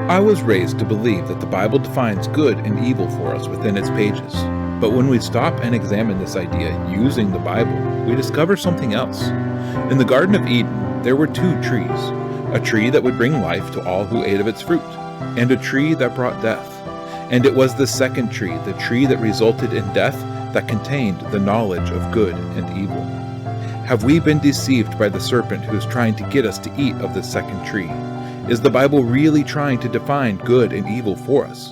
I was raised to believe that the Bible defines good and evil for us within its pages. But when we stop and examine this idea using the Bible, we discover something else. In the Garden of Eden, there were two trees, a tree that would bring life to all who ate of its fruit, and a tree that brought death. And it was the second tree, the tree that resulted in death, that contained the knowledge of good and evil. Have we been deceived by the serpent who is trying to get us to eat of this second tree? Is the Bible really trying to define good and evil for us?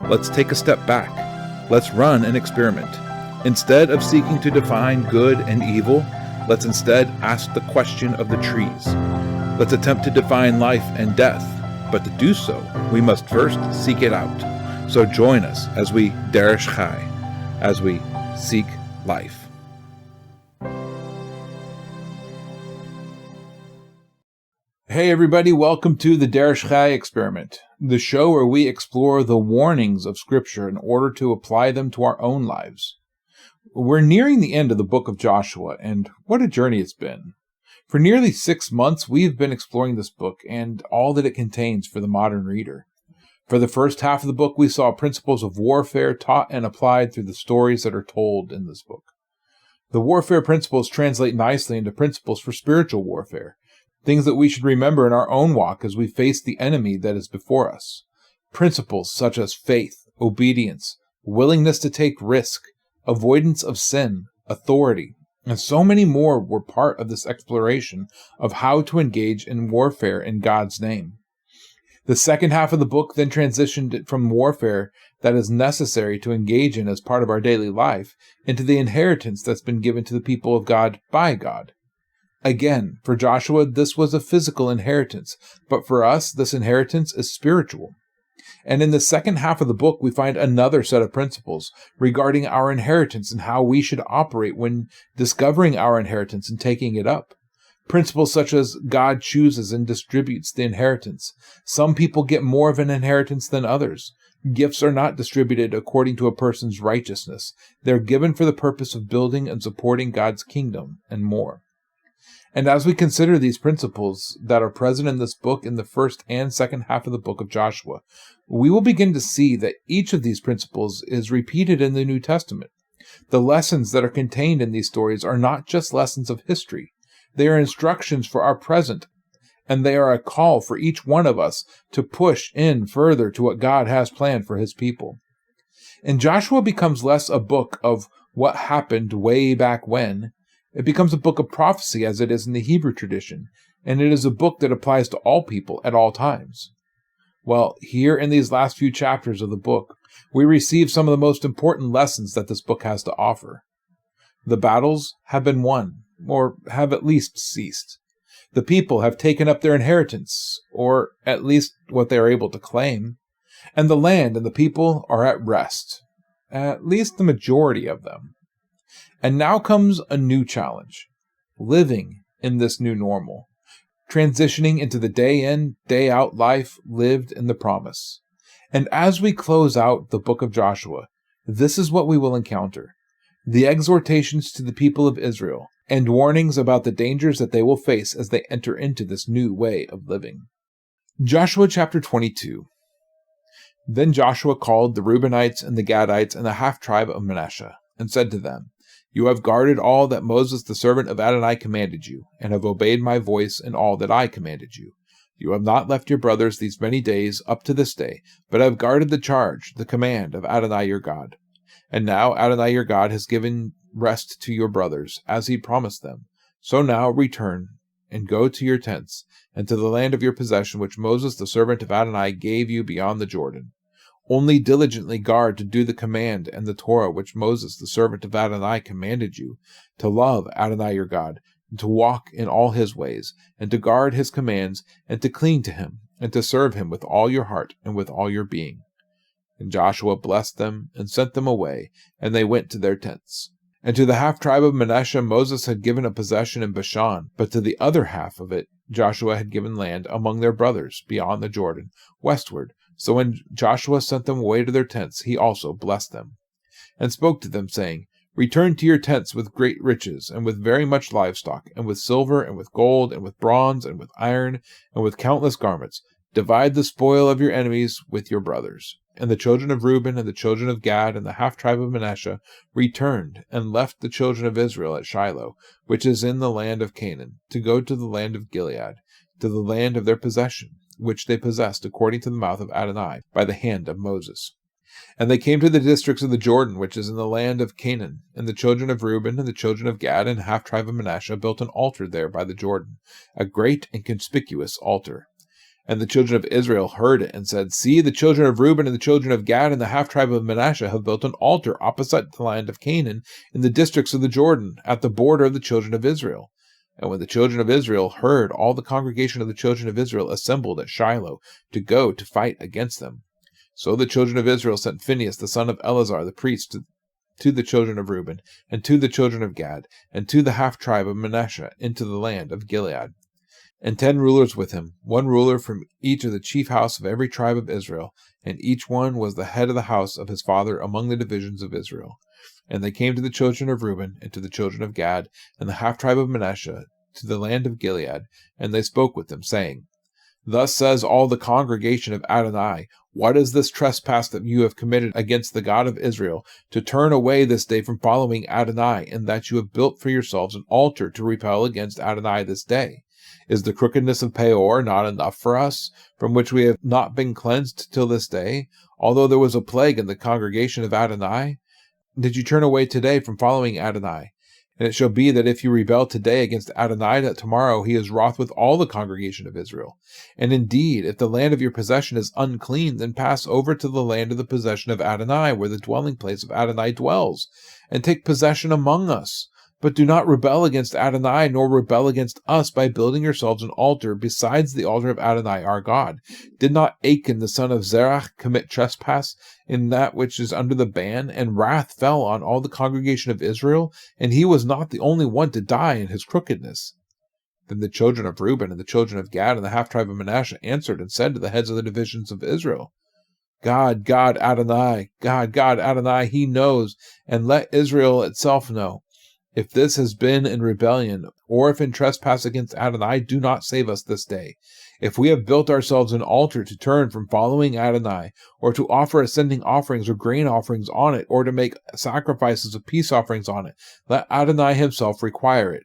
Let's take a step back. Let's run an experiment. Instead of seeking to define good and evil, let's instead ask the question of the trees. Let's attempt to define life and death, but to do so, we must first seek it out. So join us as we Derish Chai, as we seek life. Hey everybody, welcome to the Derish Chai Experiment, the show where we explore the warnings of Scripture in order to apply them to our own lives. We're nearing the end of the book of Joshua, and what a journey it's been. For nearly 6 months, we've been exploring this book and all that it contains for the modern reader. For the first half of the book, we saw principles of warfare taught and applied through the stories that are told in this book. The warfare principles translate nicely into principles for spiritual warfare, things that we should remember in our own walk as we face the enemy that is before us. Principles such as faith, obedience, willingness to take risk, avoidance of sin, authority, and so many more were part of this exploration of how to engage in warfare in God's name. The second half of the book then transitioned from warfare that is necessary to engage in as part of our daily life into the inheritance that's been given to the people of God by God. Again, for Joshua, this was a physical inheritance, but for us, this inheritance is spiritual. And in the second half of the book, we find another set of principles regarding our inheritance and how we should operate when discovering our inheritance and taking it up. Principles such as God chooses and distributes the inheritance. Some people get more of an inheritance than others. Gifts are not distributed according to a person's righteousness. They're given for the purpose of building and supporting God's kingdom and more. And as we consider these principles that are present in this book in the first and second half of the book of Joshua, we will begin to see that each of these principles is repeated in the New Testament. The lessons that are contained in these stories are not just lessons of history. They are instructions for our present, and they are a call for each one of us to push in further to what God has planned for his people. And Joshua becomes less a book of what happened way back when. It becomes a book of prophecy as it is in the Hebrew tradition, and it is a book that applies to all people at all times. Well, here in these last few chapters of the book, we receive some of the most important lessons that this book has to offer. The battles have been won, or have at least ceased. The people have taken up their inheritance, or at least what they are able to claim, and the land and the people are at rest, at least the majority of them. And now comes a new challenge, living in this new normal, transitioning into the day in, day out life lived in the promise. And as we close out the book of Joshua, this is what we will encounter: the exhortations to the people of Israel and warnings about the dangers that they will face as they enter into this new way of living. Joshua chapter 22. Then Joshua called the Reubenites and the Gadites and the half-tribe of Manasseh, and said to them, "You have guarded all that Moses the servant of Adonai commanded you, and have obeyed my voice in all that I commanded you. You have not left your brothers these many days up to this day, but have guarded the charge, the command of Adonai your God. And now Adonai your God has given rest to your brothers, as he promised them. So now return, and go to your tents, and to the land of your possession, which Moses the servant of Adonai gave you beyond the Jordan. Only diligently guard to do the command and the Torah which Moses the servant of Adonai commanded you, to love Adonai your God, and to walk in all his ways, and to guard his commands, and to cling to him, and to serve him with all your heart and with all your being." And Joshua blessed them and sent them away, and they went to their tents. And to the half-tribe of Manasseh Moses had given a possession in Bashan, but to the other half of it Joshua had given land among their brothers beyond the Jordan, westward. So when Joshua sent them away to their tents, he also blessed them, and spoke to them, saying, "Return to your tents with great riches, and with very much livestock, and with silver, and with gold, and with bronze, and with iron, and with countless garments. Divide the spoil of your enemies with your brothers. And the children of Reuben and the children of Gad and the half-tribe of Manasseh returned and left the children of Israel at Shiloh, which is in the land of Canaan, to go to the land of Gilead, to the land of their possession, which they possessed according to the mouth of Adonai, by the hand of Moses. And they came to the districts of the Jordan, which is in the land of Canaan. And the children of Reuben and the children of Gad and half-tribe of Manasseh built an altar there by the Jordan, a great and conspicuous altar. And the children of Israel heard it and said, See, the children of Reuben and the children of Gad and the half-tribe of Manasseh have built an altar opposite the land of Canaan in the districts of the Jordan, at the border of the children of Israel. And when the children of Israel heard, all the congregation of the children of Israel assembled at Shiloh to go to fight against them. So the children of Israel sent Phinehas the son of Eleazar the priest to the children of Reuben, and to the children of Gad, and to the half-tribe of Manasseh into the land of Gilead. And 10 rulers with him, 1 ruler from each of the chief house of every tribe of Israel, and each one was the head of the house of his father among the divisions of Israel. And they came to the children of Reuben, and to the children of Gad, and the half-tribe of Manasseh, to the land of Gilead, and they spoke with them, saying, Thus says all the congregation of Adonai, What is this trespass that you have committed against the God of Israel, to turn away this day from following Adonai, and that you have built for yourselves an altar to repel against Adonai this day? Is the crookedness of Peor not enough for us, from which we have not been cleansed till this day, although there was a plague in the congregation of Adonai? Did you turn away today from following Adonai? And it shall be that if you rebel today against Adonai, that tomorrow he is wroth with all the congregation of Israel. And indeed, if the land of your possession is unclean, then pass over to the land of the possession of Adonai, where the dwelling place of Adonai dwells, and take possession among us. But do not rebel against Adonai, nor rebel against us by building yourselves an altar besides the altar of Adonai our God. Did not Achan the son of Zerach commit trespass in that which is under the ban, and wrath fell on all the congregation of Israel, and he was not the only one to die in his crookedness? Then the children of Reuben and the children of Gad and the half-tribe of Manasseh answered and said to the heads of the divisions of Israel, God, Adonai, God, Adonai, he knows, and let Israel itself know. If this has been in rebellion, or if in trespass against Adonai, do not save us this day. If we have built ourselves an altar to turn from following Adonai, or to offer ascending offerings or grain offerings on it, or to make sacrifices of peace offerings on it, let Adonai himself require it.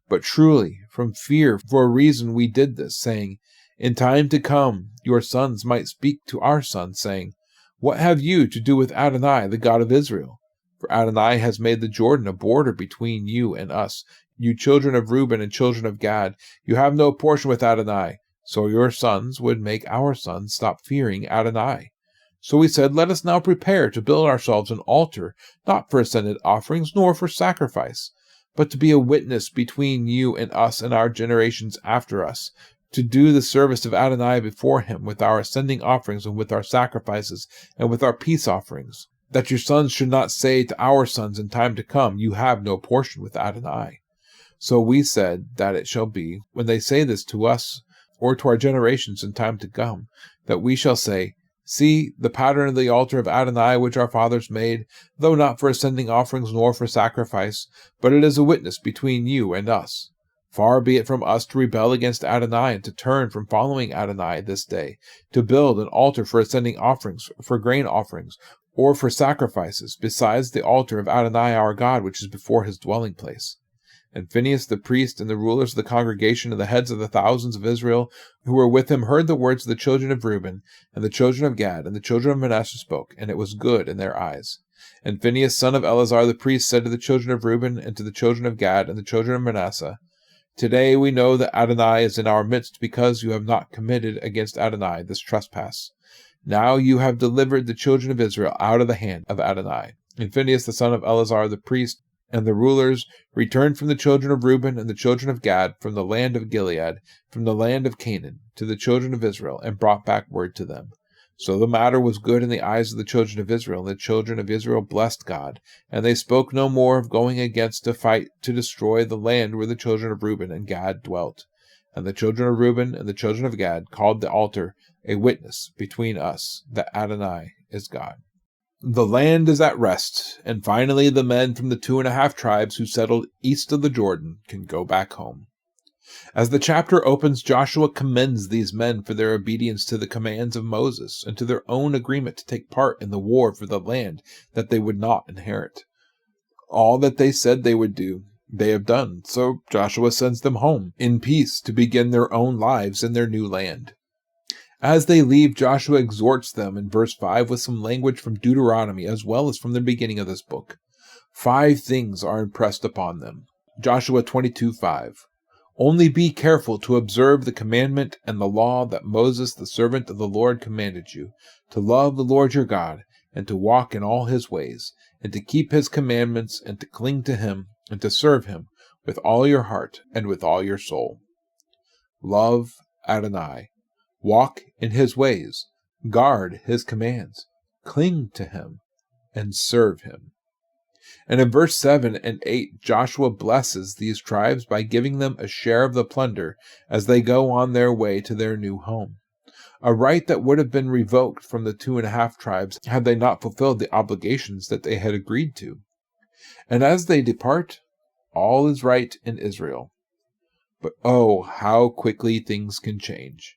But truly, from fear for a reason we did this, saying, In time to come your sons might speak to our sons, saying, What have you to do with Adonai, the God of Israel? For Adonai has made the Jordan a border between you and us. You children of Reuben and children of Gad, you have no portion with Adonai. So your sons would make our sons stop fearing Adonai. So we said, Let us now prepare to build ourselves an altar, not for ascended offerings, nor for sacrifice, but to be a witness between you and us and our generations after us, to do the service of Adonai before him with our ascending offerings and with our sacrifices and with our peace offerings, that your sons should not say to our sons in time to come, You have no portion with Adonai. So we said that it shall be, when they say this to us, or to our generations in time to come, that we shall say, See, the pattern of the altar of Adonai which our fathers made, though not for ascending offerings nor for sacrifice, but it is a witness between you and us. Far be it from us to rebel against Adonai and to turn from following Adonai this day, to build an altar for ascending offerings, for grain offerings, or for sacrifices, besides the altar of Adonai our God, which is before his dwelling place. And Phinehas the priest and the rulers of the congregation and the heads of the thousands of Israel who were with him heard the words of the children of Reuben and the children of Gad and the children of Manasseh spoke, and it was good in their eyes. And Phinehas son of Eleazar the priest said to the children of Reuben and to the children of Gad and the children of Manasseh, Today we know that Adonai is in our midst, because you have not committed against Adonai this trespass. Now you have delivered the children of Israel out of the hand of Adonai. And Phinehas the son of Eleazar the priest and the rulers returned from the children of Reuben and the children of Gad from the land of Gilead, from the land of Canaan, to the children of Israel, and brought back word to them. So the matter was good in the eyes of the children of Israel, and the children of Israel blessed God. And they spoke no more of going against to fight to destroy the land where the children of Reuben and Gad dwelt. And the children of Reuben and the children of Gad called the altar a witness between us that Adonai is God. The land is at rest, and finally the men from the 2.5 tribes who settled east of the Jordan can go back home. As the chapter opens, Joshua commends these men for their obedience to the commands of Moses and to their own agreement to take part in the war for the land that they would not inherit. All that they said they would do, they have done, so Joshua sends them home in peace to begin their own lives in their new land. As they leave, Joshua exhorts them in verse 5 with some language from Deuteronomy as well as from the beginning of this book. 5 things are impressed upon them. Joshua 22:5. Only be careful to observe the commandment and the law that Moses, the servant of the Lord, commanded you, to love the Lord your God, and to walk in all his ways, and to keep his commandments, and to cling to him, and to serve him with all your heart and with all your soul. Love Adonai. Walk in his ways. Guard his commands. Cling to him, and serve him. And in verse 7 and 8, Joshua blesses these tribes by giving them a share of the plunder as they go on their way to their new home, a right that would have been revoked from the 2.5 tribes had they not fulfilled the obligations that they had agreed to. And as they depart, all is right in Israel. But oh, how quickly things can change.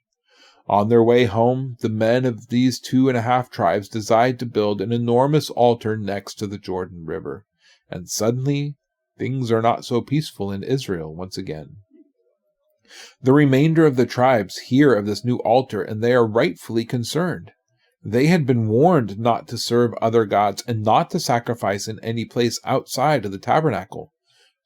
On their way home, the men of these 2.5 tribes decide to build an enormous altar next to the Jordan River. And suddenly, things are not so peaceful in Israel once again. The remainder of the tribes hear of this new altar, and they are rightfully concerned. They had been warned not to serve other gods and not to sacrifice in any place outside of the tabernacle.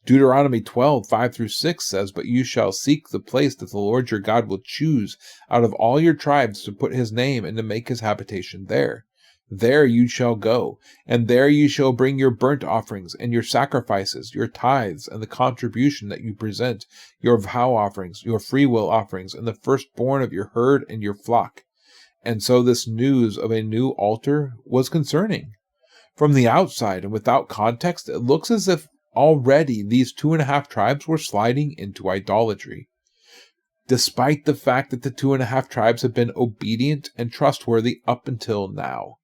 Deuteronomy 12:5-6 says, But you shall seek the place that the Lord your God will choose out of all your tribes to put his name and to make his habitation there. There you shall go, and there you shall bring your burnt offerings and your sacrifices, your tithes, and the contribution that you present, your vow offerings, your freewill offerings, and the firstborn of your herd and your flock. And so this news of a new altar was concerning. From the outside and without context, it looks as if already these 2.5 tribes were sliding into idolatry. Despite the fact that the 2.5 tribes have been obedient and trustworthy up until now.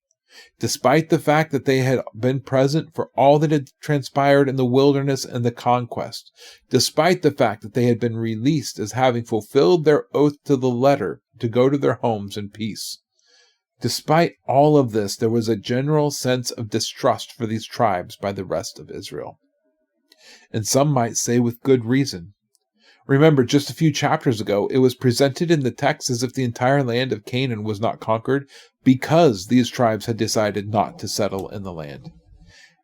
Despite the fact that they had been present for all that had transpired in the wilderness and the conquest, despite the fact that they had been released as having fulfilled their oath to the letter to go to their homes in peace. Despite all of this, there was a general sense of distrust for these tribes by the rest of Israel. And some might say with good reason. Remember, just a few chapters ago, it was presented in the text as if the entire land of Canaan was not conquered because these tribes had decided not to settle in the land.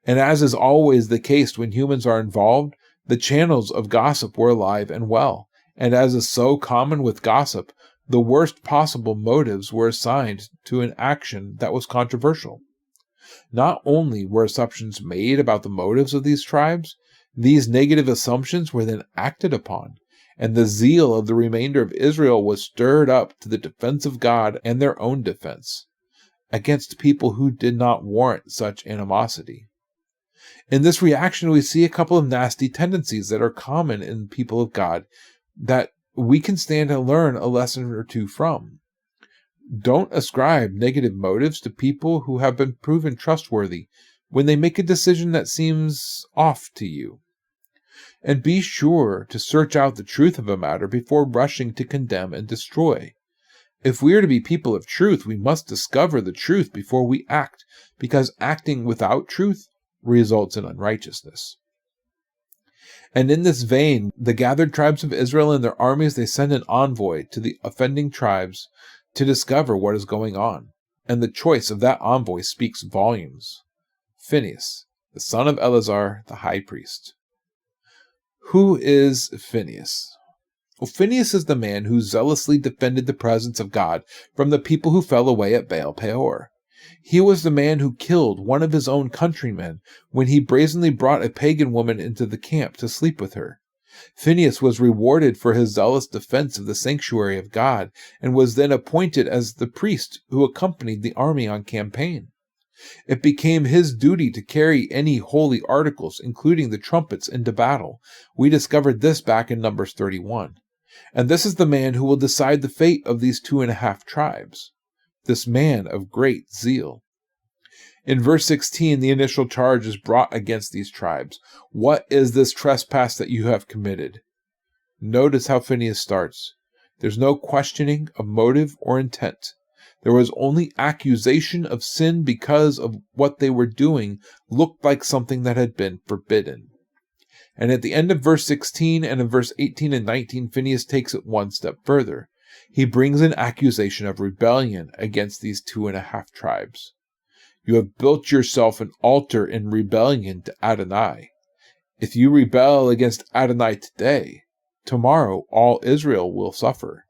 And as is always the case when humans are involved, the channels of gossip were alive and well. And as is so common with gossip, the worst possible motives were assigned to an action that was controversial. Not only were assumptions made about the motives of these tribes, these negative assumptions were then acted upon, and the zeal of the remainder of Israel was stirred up to the defense of God and their own defense, against people who did not warrant such animosity. In this reaction, we see a couple of nasty tendencies that are common in people of God that we can stand to learn a lesson or two from. Don't ascribe negative motives to people who have been proven trustworthy when they make a decision that seems off to you. And be sure to search out the truth of a matter before rushing to condemn and destroy. If we are to be people of truth, we must discover the truth before we act, because acting without truth results in unrighteousness. And in this vein, the gathered tribes of Israel and their armies, they send an envoy to the offending tribes to discover what is going on. And the choice of that envoy speaks volumes. Phinehas, the son of Eleazar, the high priest. Who is Phinehas? Well, Phinehas is the man who zealously defended the presence of God from the people who fell away at Baal Peor. He was the man who killed one of his own countrymen when he brazenly brought a pagan woman into the camp to sleep with her. Phinehas was rewarded for his zealous defense of the sanctuary of God and was then appointed as the priest who accompanied the army on campaign. It became his duty to carry any holy articles, including the trumpets, into battle. We discovered this back in Numbers 31. And this is the man who will decide the fate of these 2.5 tribes. This man of great zeal. In verse 16, the initial charge is brought against these tribes. What is this trespass that you have committed? Notice how Phinehas starts. There's no questioning of motive or intent. There was only accusation of sin because of what they were doing looked like something that had been forbidden. And at the end of verse 16 and in verse 18 and 19, Phinehas takes it one step further. He brings an accusation of rebellion against these 2.5 tribes. You have built yourself an altar in rebellion to Adonai. If you rebel against Adonai today, tomorrow all Israel will suffer.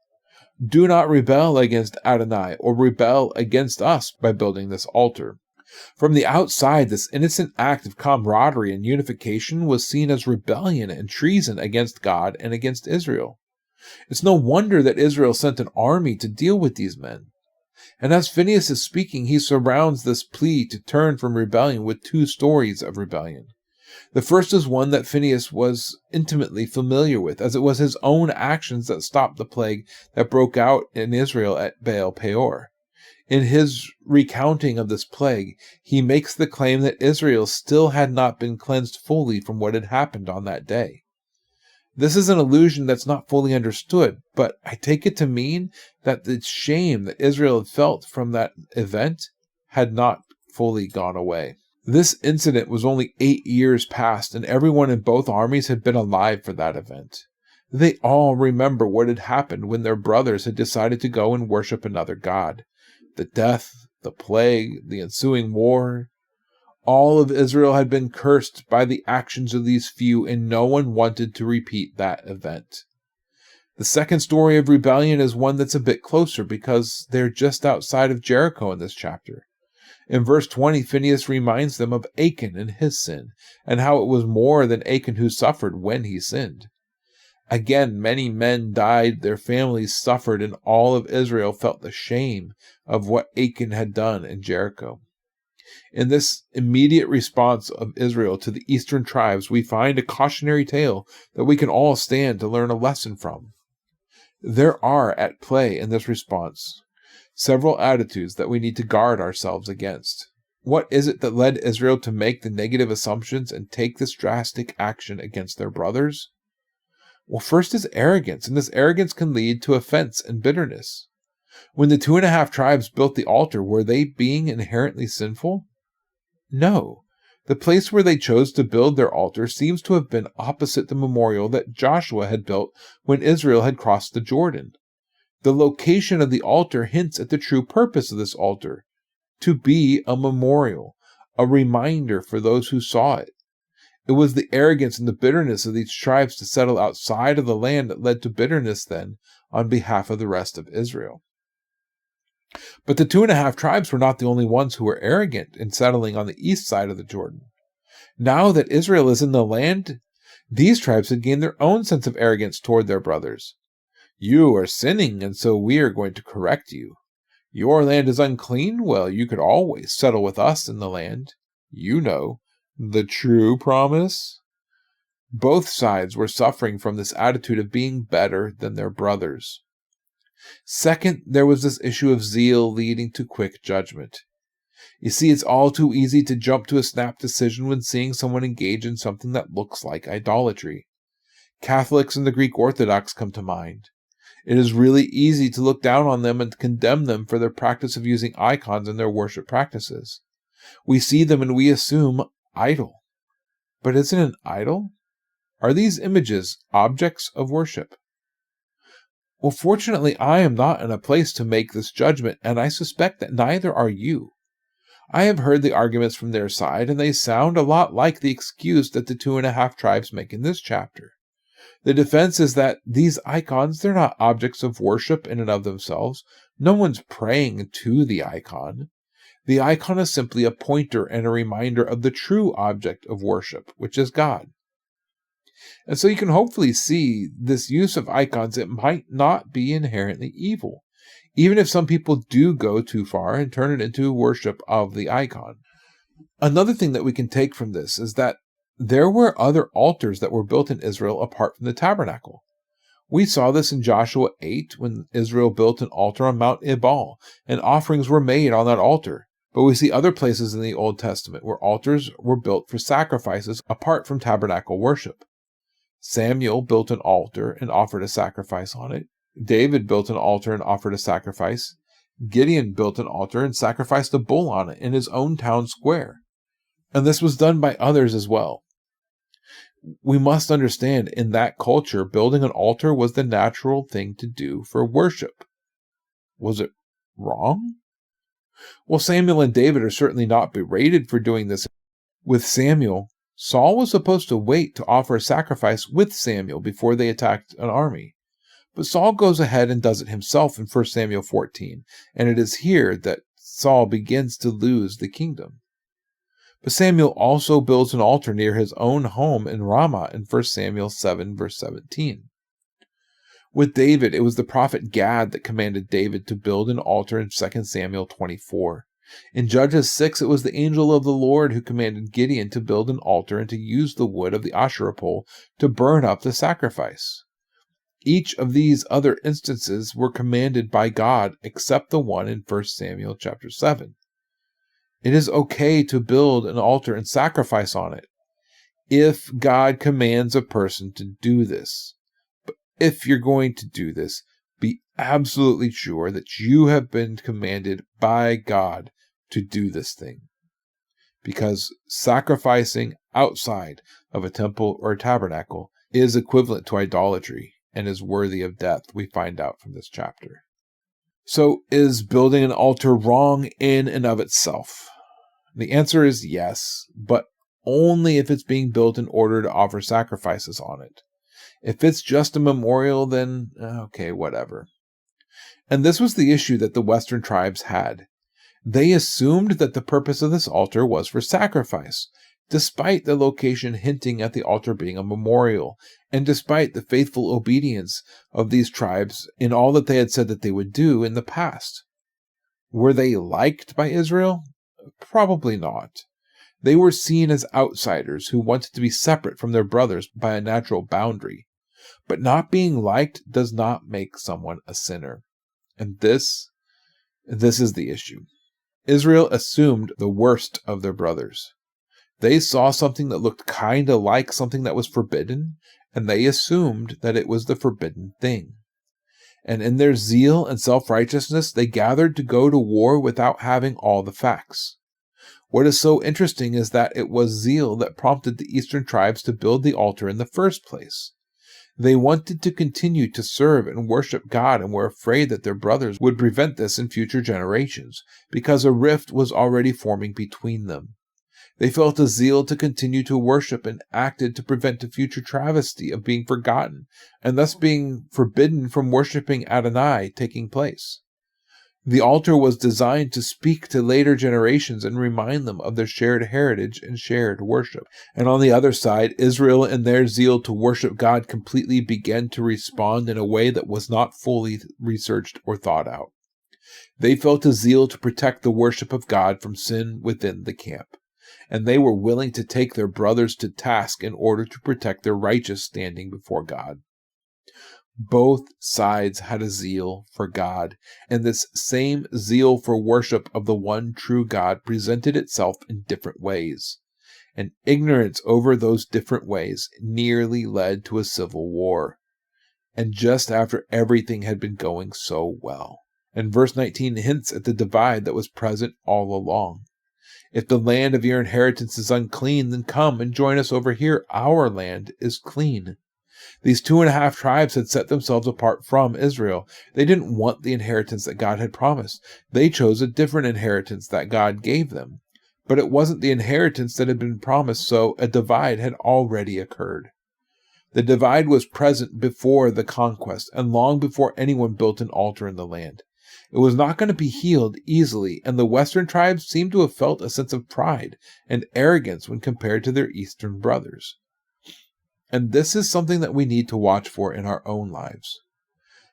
Do not rebel against Adonai or rebel against us by building this altar. From the outside, this innocent act of camaraderie and unification was seen as rebellion and treason against God and against Israel. It's no wonder that Israel sent an army to deal with these men. And as Phinehas is speaking, he surrounds this plea to turn from rebellion with 2 stories of rebellion. The first is one that Phinehas was intimately familiar with, as it was his own actions that stopped the plague that broke out in Israel at Baal Peor. In his recounting of this plague, he makes the claim that Israel still had not been cleansed fully from what had happened on that day. This is an allusion that's not fully understood, but I take it to mean that the shame that Israel had felt from that event had not fully gone away. This incident was only 8 years past, and everyone in both armies had been alive for that event. They all remember what had happened when their brothers had decided to go and worship another god. The death, the plague, the ensuing war. All of Israel had been cursed by the actions of these few, and no one wanted to repeat that event. The second story of rebellion is one that's a bit closer because they're just outside of Jericho in this chapter. In verse 20, Phinehas reminds them of Achan and his sin, and how it was more than Achan who suffered when he sinned. Again, many men died, their families suffered, and all of Israel felt the shame of what Achan had done in Jericho. In this immediate response of Israel to the eastern tribes, we find a cautionary tale that we can all stand to learn a lesson from. There are at play in this response several attitudes that we need to guard ourselves against. What is it that led Israel to make the negative assumptions and take this drastic action against their brothers? Well, first is arrogance, and this arrogance can lead to offense and bitterness. When the 2.5 tribes built the altar, were they being inherently sinful? No. The place where they chose to build their altar seems to have been opposite the memorial that Joshua had built when Israel had crossed the Jordan. The location of the altar hints at the true purpose of this altar, to be a memorial, a reminder for those who saw it. It was the arrogance and the bitterness of these tribes to settle outside of the land that led to bitterness then on behalf of the rest of Israel. But the 2.5 tribes were not the only ones who were arrogant in settling on the east side of the Jordan. Now that Israel is in the land, these tribes had gained their own sense of arrogance toward their brothers. You are sinning, and so we are going to correct you. Your land is unclean? Well, you could always settle with us in the land. You know, the true promise. Both sides were suffering from this attitude of being better than their brothers. Second, there was this issue of zeal leading to quick judgment. You see, it's all too easy to jump to a snap decision when seeing someone engage in something that looks like idolatry. Catholics and the Greek Orthodox come to mind. It is really easy to look down on them and condemn them for their practice of using icons in their worship practices. We see them and we assume idol. But is it an idol? Are these images objects of worship? Well, fortunately, I am not in a place to make this judgment, and I suspect that neither are you. I have heard the arguments from their side, and they sound a lot like the excuse that the 2.5 tribes make in this chapter. The defense is that these icons, they're not objects of worship in and of themselves. No one's praying to the icon. The icon is simply a pointer and a reminder of the true object of worship, which is God. And so you can hopefully see this use of icons, it might not be inherently evil, even if some people do go too far and turn it into worship of the icon. Another thing that we can take from this is that there were other altars that were built in Israel apart from the tabernacle. We saw this in Joshua 8 when Israel built an altar on Mount Ebal, and offerings were made on that altar. But we see other places in the Old Testament where altars were built for sacrifices apart from tabernacle worship. Samuel built an altar and offered a sacrifice on it. David built an altar and offered a sacrifice. Gideon built an altar and sacrificed a bull on it in his own town square. And this was done by others as well. We must understand, in that culture, building an altar was the natural thing to do for worship. Was it wrong? Well, Samuel and David are certainly not berated for doing this. With Samuel, Saul was supposed to wait to offer a sacrifice with Samuel before they attacked an army. But Saul goes ahead and does it himself in 1 Samuel 14, and it is here that Saul begins to lose the kingdom. But Samuel also builds an altar near his own home in Ramah in 1 Samuel 7, verse 17. With David, it was the prophet Gad that commanded David to build an altar in 2 Samuel 24. In Judges 6, it was the angel of the Lord who commanded Gideon to build an altar and to use the wood of the Asherah pole to burn up the sacrifice. Each of these other instances were commanded by God, except the one in 1 Samuel chapter 7. It is okay to build an altar and sacrifice on it if God commands a person to do this. But if you're going to do this, be absolutely sure that you have been commanded by God to do this thing. Because sacrificing outside of a temple or a tabernacle is equivalent to idolatry and is worthy of death, we find out from this chapter. So, is building an altar wrong in and of itself? The answer is yes, but only if it's being built in order to offer sacrifices on it. If it's just a memorial, then okay, whatever. And this was the issue that the Western tribes had. They assumed that the purpose of this altar was for sacrifice, despite the location hinting at the altar being a memorial, and despite the faithful obedience of these tribes in all that they had said that they would do in the past. Were they liked by Israel? Probably not. They were seen as outsiders who wanted to be separate from their brothers by a natural boundary. But not being liked does not make someone a sinner. And this is the issue. Israel assumed the worst of their brothers. They saw something that looked kind of like something that was forbidden, and they assumed that it was the forbidden thing. And in their zeal and self-righteousness, they gathered to go to war without having all the facts. What is so interesting is that it was zeal that prompted the eastern tribes to build the altar in the first place. They wanted to continue to serve and worship God and were afraid that their brothers would prevent this in future generations, because a rift was already forming between them. They felt a zeal to continue to worship and acted to prevent a future travesty of being forgotten, and thus being forbidden from worshiping Adonai taking place. The altar was designed to speak to later generations and remind them of their shared heritage and shared worship. And on the other side, Israel, in their zeal to worship God, completely began to respond in a way that was not fully researched or thought out. They felt a zeal to protect the worship of God from sin within the camp, and they were willing to take their brothers to task in order to protect their righteous standing before God. Both sides had a zeal for God, and this same zeal for worship of the one true God presented itself in different ways, and ignorance over those different ways nearly led to a civil war, and just after everything had been going so well. And verse 19 hints at the divide that was present all along. If the land of your inheritance is unclean, then come and join us over here. Our land is clean. These 2.5 tribes had set themselves apart from Israel. They didn't want the inheritance that God had promised. They chose a different inheritance that God gave them. But it wasn't the inheritance that had been promised, so a divide had already occurred. The divide was present before the conquest and long before anyone built an altar in the land. It was not going to be healed easily, and the western tribes seemed to have felt a sense of pride and arrogance when compared to their eastern brothers. And this is something that we need to watch for in our own lives.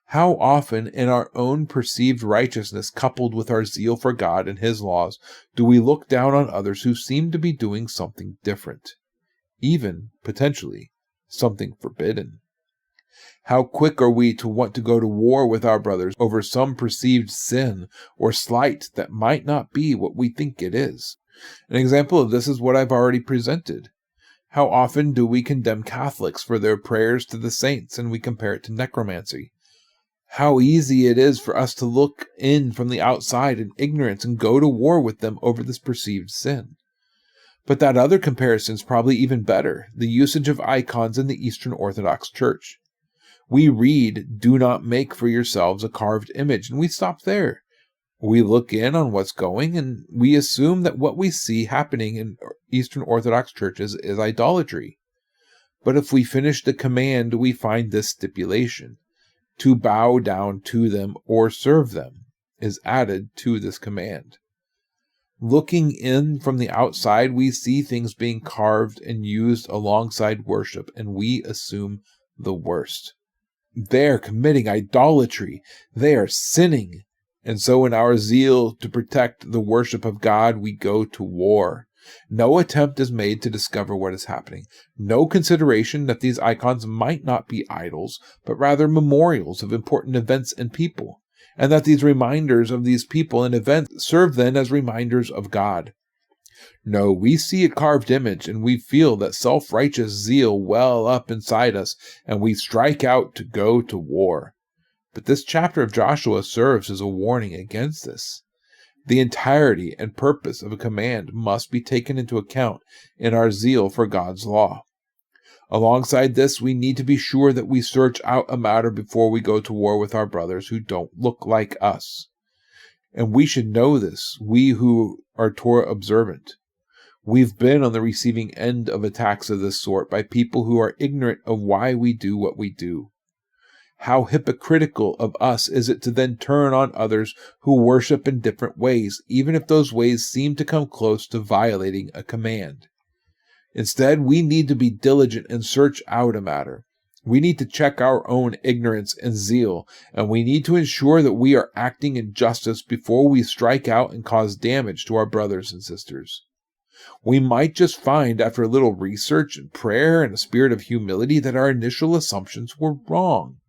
How often in our own perceived righteousness, coupled with our zeal for God and His laws, do we look down on others who seem to be doing something different, even, potentially, something forbidden? How quick are we to want to go to war with our brothers over some perceived sin or slight that might not be what we think it is? An example of this is what I've already presented. How often do we condemn Catholics for their prayers to the saints, and we compare it to necromancy? How easy it is for us to look in from the outside in ignorance and go to war with them over this perceived sin. But that other comparison is probably even better, the usage of icons in the Eastern Orthodox Church. We read, "Do not make for yourselves a carved image," and we stop there. We look in on what's going, and we assume that what we see happening in Eastern Orthodox churches is idolatry. But if we finish the command, we find this stipulation: to bow down to them or serve them is added to this command. Looking in from the outside, we see things being carved and used alongside worship, and we assume the worst. They're committing idolatry. They are sinning. And so in our zeal to protect the worship of God, we go to war. No attempt is made to discover what is happening. No consideration that these icons might not be idols, but rather memorials of important events and people, and that these reminders of these people and events serve then as reminders of God. No, we see a carved image, and we feel that self-righteous zeal well up inside us, and we strike out to go to war. But this chapter of Joshua serves as a warning against this. The entirety and purpose of a command must be taken into account in our zeal for God's law. Alongside this, we need to be sure that we search out a matter before we go to war with our brothers who don't look like us. And we should know this, we who are Torah observant. We've been on the receiving end of attacks of this sort by people who are ignorant of why we do what we do. How hypocritical of us is it to then turn on others who worship in different ways, even if those ways seem to come close to violating a command. Instead, we need to be diligent and search out a matter. We need to check our own ignorance and zeal, and we need to ensure that we are acting in justice before we strike out and cause damage to our brothers and sisters. We might just find, after a little research and prayer and a spirit of humility, that our initial assumptions were wrong.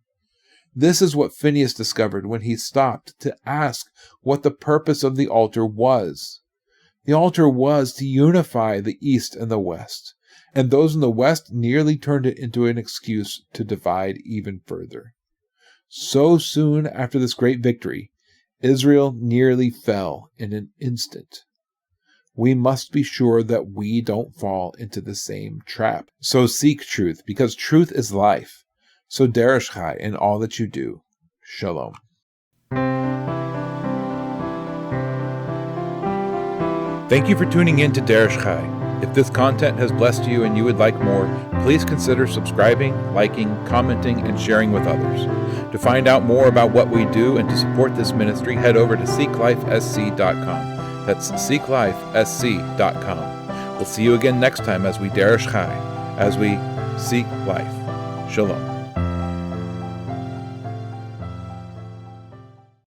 This is what Phinehas discovered when he stopped to ask what the purpose of the altar was. The altar was to unify the East and the West, and those in the West nearly turned it into an excuse to divide even further. So soon after this great victory, Israel nearly fell in an instant. We must be sure that we don't fall into the same trap. So seek truth, because truth is life. So Derish Chai in all that you do. Shalom. Thank you for tuning in to Derish Chai. If this content has blessed you and you would like more, please consider subscribing, liking, commenting, and sharing with others. To find out more about what we do and to support this ministry, head over to seeklifesc.com. That's seeklifesc.com. We'll see you again next time as we Derish Chai, as we seek life. Shalom.